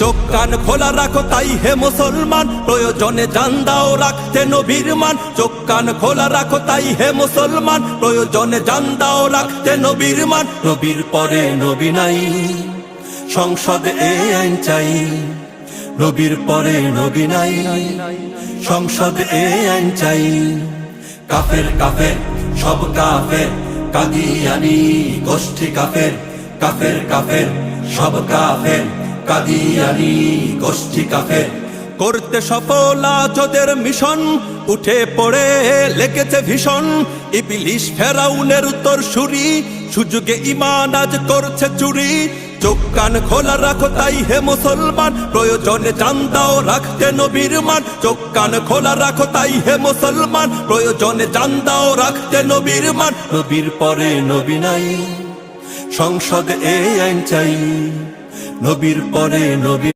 চোখ কান খোলা রাখো তাই হে মুসলমান, প্রয়োজনে জান দাও রাখতে নবীর মান। চোখ কান খোলা রাখো তাই হে মুসলমান, প্রয়োজনে জান দাও রাখতে নবীর মান। নবীর পরে নবী নাই, সংসদে এ আইন চাই। নবীর পরে নবী নাই, সংসদে এ আইন চাই। কাফের কাফের সব কাফের, কাদিয়ানি গোষ্ঠী কাফের। কাফের কাফের সব কাফের, কাদিয়ানি গোষ্ঠী কাফের। করতে সফল আজ ওদের মিশন, উঠে পড়ে লেগেছে ভীষণ। ইবলিশ ফেরাউনের উত্তরসূরি, সুযোগে ঈমান আজ করছে চুরি। চোখ কান খোলা রাখো তাই হে মুসলমান, প্রয়োজনে জান দাও রাখতে নবীর মান। চোখ কান খোলা রাখো তাই হে মুসলমান, প্রয়োজনে জান দাও রাখতে নবীর মান। নবীর পরে নবী নাই, সংসদে এ আইন চাই। নবীর পরে নবী